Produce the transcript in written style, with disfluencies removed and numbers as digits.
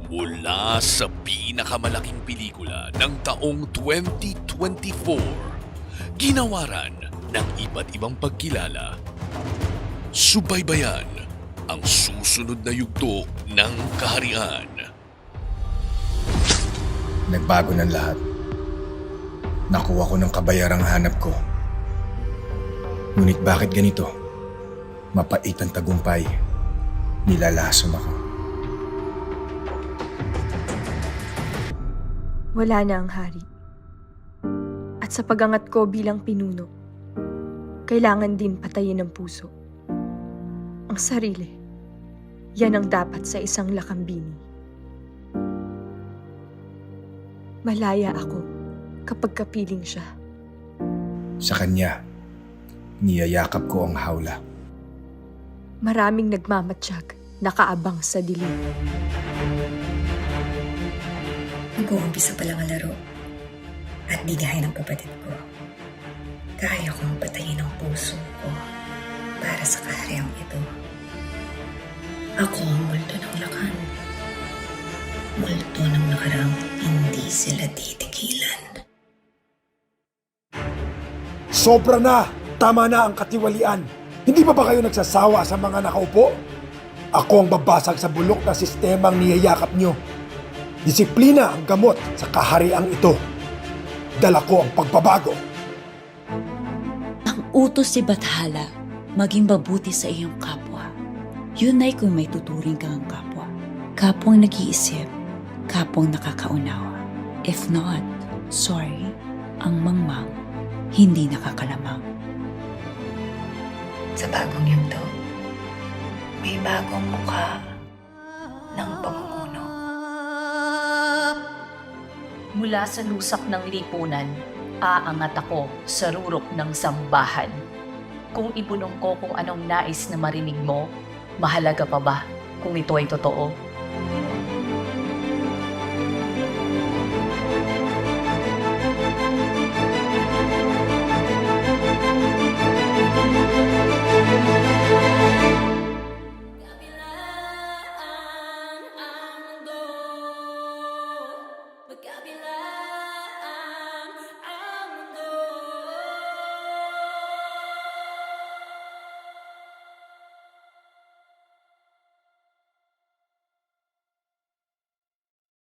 Mula sa pinakamalaking pelikula ng taong 2024, ginawaran ng iba't ibang pagkilala. Subaybayan ang susunod na yugto ng kaharian. Nagbago ng lahat. Nakuha ko ng kabayarang hanap ko. Ngunit bakit ganito? Mapait ang tagumpay. Nilalasom ako. Wala na ang hari. At sa pagangat ko bilang pinuno, kailangan din patayin ang puso. Ang sarili, yan ang dapat sa isang lakambini. Malaya ako kapag kapiling siya. Sa kanya, niyayakap ko ang hawla. Maraming nagmamatsyag, nakaabang sa dilim. Mag-uumpisa pa lang ang laro at bigahin ang kapatid ko. Kaya kong patayin ang puso ko para sa kahariang ito. Ako ang multo ng lakan. Multo ng nakarang hindi sila titigilan. Sobra na! Tama na ang katiwalian. Hindi pa ba kayo nagsasawa sa mga nakaupo? Ako ang babasag sa bulok na sistemang niyayakap nyo. Disiplina ang gamot sa kahariang ito. Dala ko ang pagbabago. Ang utos si Bathala, maging mabuti sa iyong kapwa. Yun ay kung may tuturing kang kapwa. Kapwang nag-iisip, kapwang nakakaunawa. If not, sorry, ang mangmang hindi nakakalamang. Sa bagong yugto, may bagong mukha ng pamumuno. Mula sa lusak ng lipunan, aangat ako sa rurok ng sambahan. Kung ibulong ko kung anong nais na marinig mo, mahalaga pa ba kung ito ay totoo?